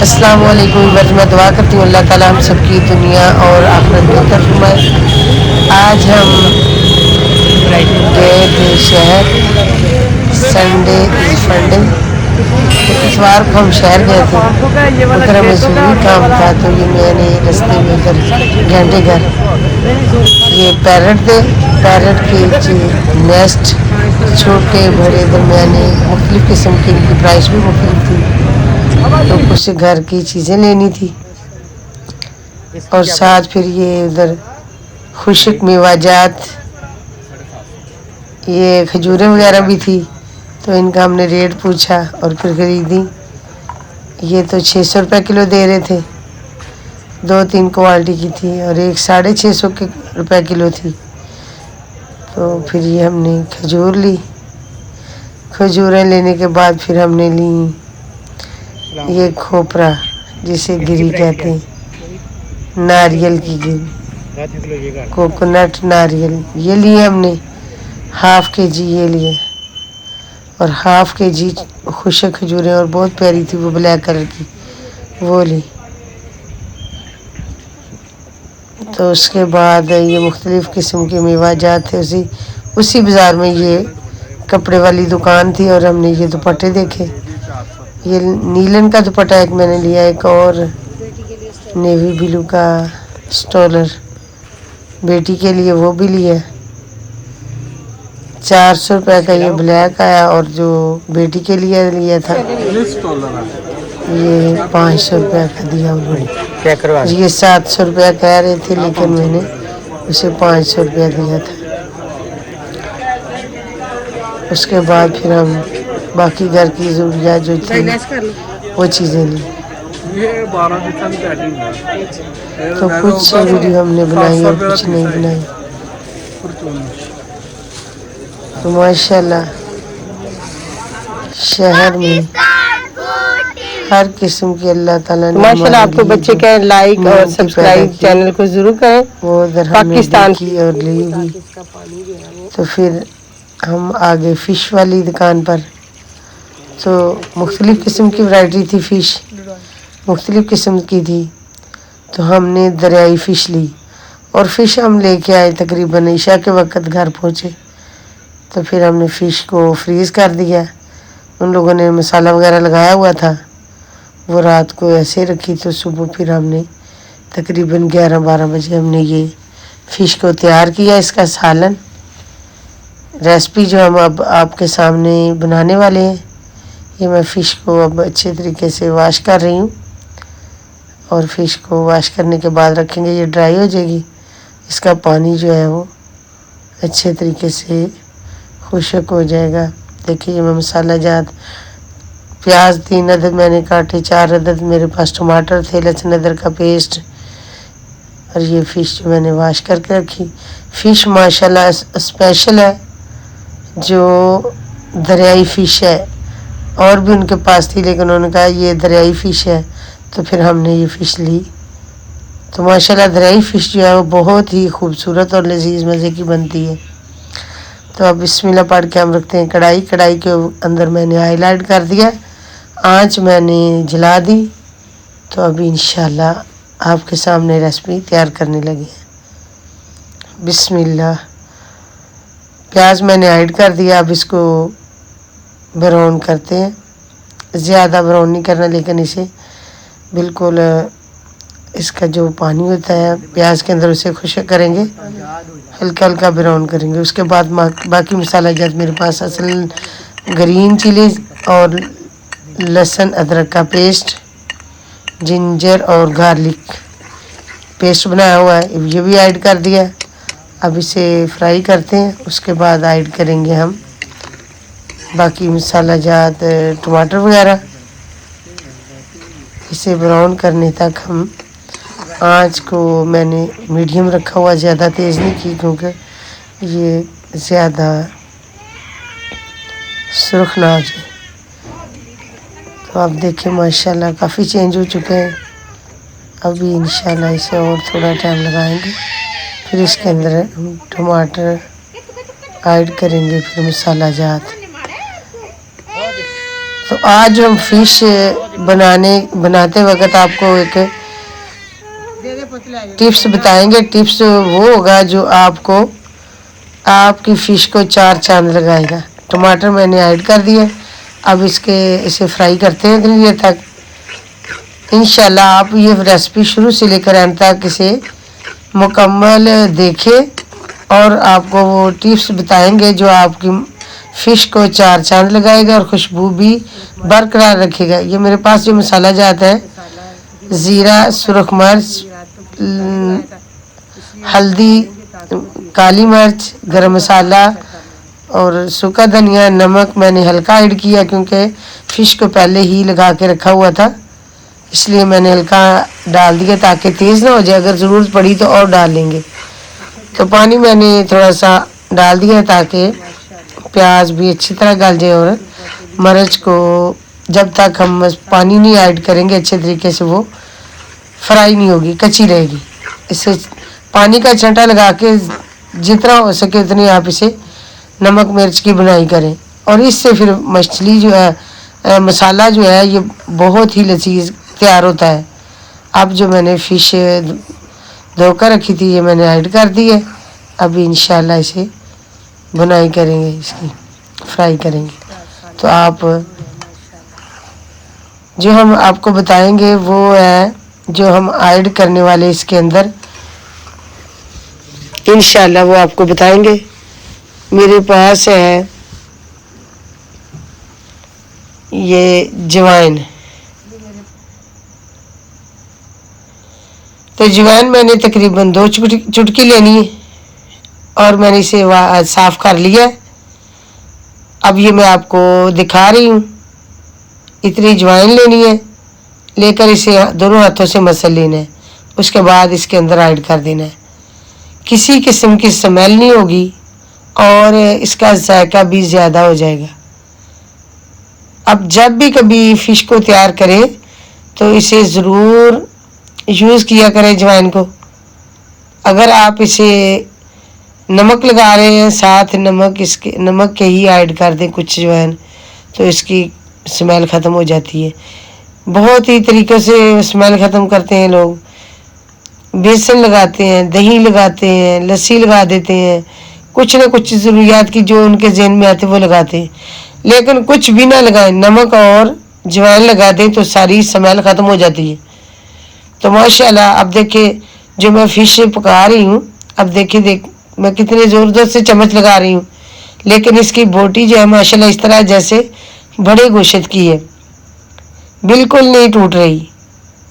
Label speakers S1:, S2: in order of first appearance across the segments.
S1: अस्सलाम वालेकुम। मैं दुआ करती हूँ अल्लाह ताला हम सबकी दुनिया और आखिरत बेहतर फरमाए। आज हम गए थे शहर, संडे फंडे, इतवार को हम शहर गए थे। उधर हमें ज़रूरी काम था तो ये मैंने रास्ते में उधर घंटे घर ये पैरट थे। पैरट के नेस्ट छोटे बड़े दरमियाने मुख्तलिफ़ किस्म की, इनकी प्राइस भी मुख्तलिफ थी। तो कुछ घर की चीज़ें लेनी थी और साथ फिर ये उधर खुशक मेवाजात, ये खजूरें वगैरह भी थी। तो इनका हमने रेट पूछा और फिर ख़रीदी। ये तो 600 रुपये किलो दे रहे थे। 2-3 क्वालिटी की थी और एक 650 रुपये किलो थी। तो फिर ये हमने खजूर ली। खजूरें लेने के बाद फिर हमने ली ये खोपरा, जिसे गिरी कहते हैं, नारियल की गिरी, कोकोनट नारियल, ये लिए हमने। हाफ़ के जी ये लिए और हाफ़ के जी खुशक खजूरें, और बहुत प्यारी थी वो ब्लैक कलर की, वो ली। तो उसके बाद ये मुख्तलिफ़ किस्म के मेवाजात थे। उसी बाज़ार में ये कपड़े वाली दुकान थी और हमने ये दुपट्टे देखे। ये नीलन का दुपट्टा एक मैंने लिया, एक और नेवी ब्लू का स्टॉलर बेटी के लिए वो भी लिया। 400 रुपये का ये ब्लैक आया और जो बेटी के लिए लिया था ये 500 रुपये का दिया उन्होंने। ये 700 रुपया कह रहे थे लेकिन मैंने उसे 500 रुपया दिया था। उसके बाद फिर हम बाकी घर की ज़रूरियात जो थी वो चीज़ें ली। तो कुछ वीडियो हमने बनाई और कुछ नहीं बनाई। तो माशाल्लाह शहर में हर किस्म की अल्लाह ताला ने माशाल्लाह आपको बच्चे कहें लाइक और सब्सक्राइब चैनल को ज़रूर करें। वो उधर पाकिस्तान की और ली भी। तो फिर हम आगे फ़िश वाली दुकान पर। तो मुख्तलिफ़ किस्म की वैरायटी थी, फ़िश मुख्तलिफ़ किस्म की थी। तो हमने दरियाई फ़िश ली और फ़िश हम लेके आए। तकरीबन ईशा के वक़्त घर पहुँचे तो फिर हमने फ़िश को फ्रीज़ कर दिया। उन लोगों ने मसाला वगैरह लगाया हुआ था, वो रात को ऐसे रखी। तो सुबह फिर हमने तकरीबन 11-12 बजे हमने ये फ़िश को तैयार किया। इसका सालन रेसिपी जो हम अब आपके सामने बनाने वाले हैं, ये मैं फ़िश को अब अच्छे तरीके से वाश कर रही हूँ और फ़िश को वाश करने के बाद रखेंगे, ये ड्राई हो जाएगी। इसका पानी जो है वो अच्छे तरीके से खुशक हो जाएगा। देखिए मैं मसाला जात प्याज 3 अदद मैंने काटे, 4 अदद मेरे पास टमाटर थे, लहसुन अदरक का पेस्ट, और ये फ़िश जो मैंने वाश करके रखी। फ़िश माशाल्लाह स्पेशल है, जो दरियाई फ़िश है। और भी उनके पास थी लेकिन उन्होंने कहा ये दरियाई फ़िश है, तो फिर हमने ये फ़िश ली। तो माशाल्लाह दरियाई फ़िश जो है वो बहुत ही खूबसूरत और लजीज मज़े की बनती है। तो अब बिस्मिल्लाह पढ़ के हम रखते हैं कढ़ाई। कढ़ाई के अंदर मैंने ऑयल ऐड कर दिया, आँच मैंने जला दी। तो अभी इंशाल्लाह आपके सामने रेसिपी तैयार करने लगे हैं। बिस्मिल्लाह। प्याज मैंने ऐड कर दिया। अब इसको ब्राउन करते हैं, ज़्यादा ब्राउन नहीं करना लेकिन इसे बिल्कुल इसका जो पानी होता है प्याज के अंदर उसे खुशक करेंगे, हल्का हल्का ब्राउन करेंगे। उसके बाद बाकी मसाला जात मेरे पास असल ग्रीन चिली और लहसुन अदरक का पेस्ट, जिंजर और गार्लिक पेस्ट बनाया हुआ है, ये भी ऐड कर दिया। अब इसे फ्राई करते हैं। उसके बाद ऐड करेंगे हम बाकी मसाला जात, टमाटर वगैरह। इसे ब्राउन करने तक हम आँच को मैंने मीडियम रखा हुआ, ज़्यादा तेज़ नहीं की क्योंकि ये ज़्यादा सुर्ख ना हो जाए। तो आप देखिए माशाल्लाह काफ़ी चेंज हो चुके हैं। अभी इंशाल्लाह इसे और थोड़ा टाइम लगाएंगे, फिर इसके अंदर हम टमाटर ऐड करेंगे, फिर मसाला जात। तो आज हम फ़िश बनाते वक्त आपको एक टिप्स बताएंगे। टिप्स वो होगा जो आपको आपकी फ़िश को 4 चांद लगाएगा। टमाटर मैंने ऐड कर दिए। अब इसे फ्राई करते हैं इतनी देर तक। इंशाल्लाह आप ये रेसिपी शुरू से लेकर अंत तक इसे मुकम्मल देखें और आपको वो टिप्स बताएंगे जो आपकी फ़िश को 4 चांद लगाएगा और खुशबू भी बरकरार रखेगा। ये मेरे पास जो मसाला जाता है, ज़ीरा, सुरख मिर्च, हल्दी, काली मिर्च, गरम मसाला और सूखा धनिया, नमक मैंने हल्का ऐड किया क्योंकि फ़िश को पहले ही लगा के रखा हुआ था, इसलिए मैंने हल्का डाल दिया ताकि तेज़ ना हो जाए। अगर ज़रूरत पड़ी तो और डाल लेंगे। तो पानी मैंने थोड़ा सा डाल दिया ताकि प्याज भी अच्छी तरह गल जाए और मिर्च को जब तक हम पानी नहीं ऐड करेंगे अच्छे तरीके से वो फ्राई नहीं होगी, कच्ची रहेगी। इसे पानी का छंटा लगा के जितना हो सके उतनी आप इसे नमक मिर्च की बुनाई करें और इससे फिर मछली जो है मसाला जो है ये बहुत ही लजीज तैयार होता है। अब जो मैंने फ़िश धोकर रखी थी ये मैंने ऐड कर दी है। अभी इंशाल्लाह इसे बुनाई करेंगे, इसकी फ्राई करेंगे। तो आप जो हम आपको बताएंगे वो है जो हम ऐड करने वाले इसके अंदर, इंशाल्लाह वो आपको बताएंगे। मेरे पास है ये जवाइन। तो जवाइन मैंने तकरीबन 2 चुटकी लेनी है और मैंने इसे साफ़ कर लिया। अब ये मैं आपको दिखा रही हूँ। इतनी जवाइन लेनी है, लेकर इसे दोनों हाथों से मसल लेना है। उसके बाद इसके अंदर ऐड कर देना है। किसी किस्म की स्मेल नहीं होगी और इसका जायका भी ज़्यादा हो जाएगा। अब जब भी कभी फ़िश को तैयार करें तो इसे ज़रूर यूज़ किया करें जवाइन को। अगर आप इसे नमक लगा रहे हैं साथ नमक के ही ऐड कर दें कुछ जवाइन, तो इसकी स्मेल ख़त्म हो जाती है। बहुत ही तरीक़े से स्मेल ख़त्म करते हैं लोग। बेसन लगाते हैं, दही लगाते हैं, लस्सी लगा देते हैं, कुछ ना कुछ ज़रूरियात की जो उनके जहन में आते वो लगाते हैं। लेकिन कुछ भी ना लगाएं, नमक और जवाइन लगा दें तो सारी स्मेल ख़त्म हो जाती है। तो माशाल्लाह अब देखिए जो मैं फ़िश पका रही हूँ, अब देखिए मैं कितने ज़ोर से चम्मच लगा रही हूँ, लेकिन इसकी बोटी जो है माशाल्लाह इस तरह जैसे बड़े गोश्त की है, बिल्कुल नहीं टूट रही।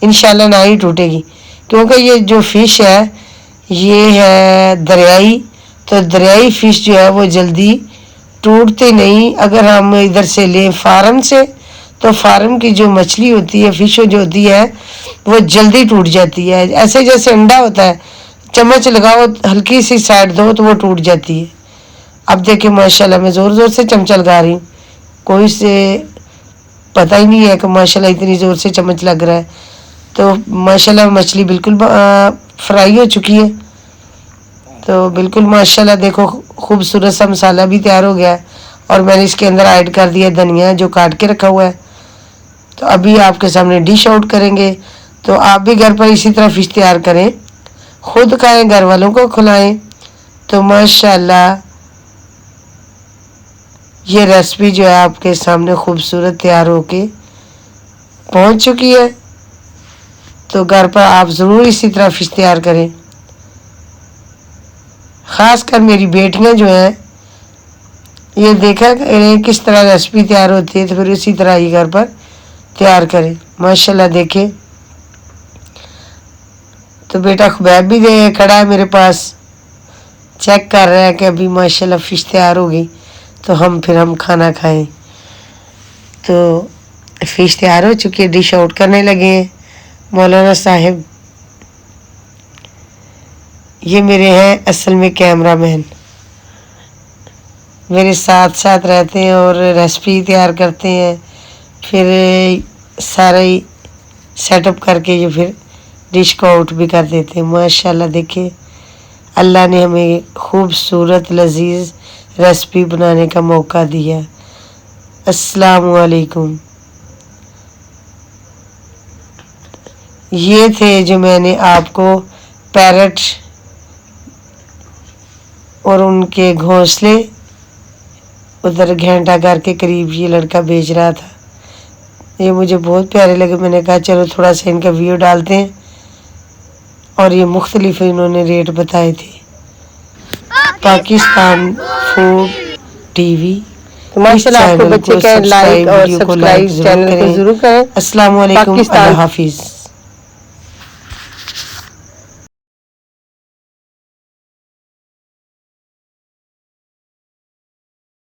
S1: इंशाल्लाह ना ही टूटेगी क्योंकि ये जो फ़िश है ये है दरियाई। तो दरियाई फ़िश जो है वो जल्दी टूटते नहीं। अगर हम इधर से लें फार्म से, तो फार्म की जो मछली होती है, फ़िश जो होती है वो जल्दी टूट जाती है। ऐसे जैसे अंडा होता है, चम्मच लगाओ हल्की सी साइड दो तो वो टूट जाती है। अब देखिए माशाल्लाह मैं ज़ोर से चमचा लगा रही हूँ, कोई से पता ही नहीं है कि माशाल्लाह इतनी ज़ोर से चम्मच लग रहा है। तो माशाल्लाह मछली बिल्कुल फ्राई हो चुकी है। तो बिल्कुल माशाल्लाह देखो खूबसूरत सा मसाला भी तैयार हो गया है और मैंने इसके अंदर ऐड कर दिया धनिया जो काट के रखा हुआ है। तो अभी आपके सामने डिश आउट करेंगे। तो आप भी घर पर इसी तरह फ़िश तैयार करें, खुद खाएं, घर वालों को खिलाएं। तो माशाल्लाह ये रेसिपी जो है आपके सामने खूबसूरत तैयार होके पहुंच चुकी है। तो घर पर आप ज़रूर इसी तरह फ़िश तैयार करें। ख़ास कर मेरी बेटियां जो हैं ये देखा करें किस तरह रेसिपी तैयार होती है, तो फिर इसी तरह ही घर पर तैयार करें। माशाल्लाह देखें। तो बेटा खुबैब भी खड़ा है मेरे पास, चेक कर रहा है कि अभी माशाल्लाह फ़िश तैयार हो गई तो हम खाना खाएं। तो फ़िश तैयार हो चुकी है, डिश आउट करने लगे हैं मौलाना साहिब। ये मेरे हैं असल में कैमरामैन, मेरे साथ साथ रहते हैं और रेसिपी तैयार करते हैं, फिर सारा ही सेटअप करके ये फिर डिश को आउट भी कर देते हैं। माशाल्लाह देखिए अल्लाह ने हमें खूबसूरत लजीज रेसिपी बनाने का मौका दिया। अस्सलामु अलैकुम। ये थे जो मैंने आपको पैरट और उनके घोंसले उधर घंटाघर के करीब ये लड़का बेच रहा था। ये मुझे बहुत प्यारे लगे, मैंने कहा चलो थोड़ा सा इनका वीडियो डालते हैं। और ये मुख्तलिफ इन्होंने रेट बताए थे। पाकिस्तान फूड टीवी,
S2: तो माशाल्लाह आपको बच्चे कहें लाइक और सब्सक्राइब चैनल को जरूर करें।
S1: अस्सलाम वालेकुम, अल्लाह हाफिज।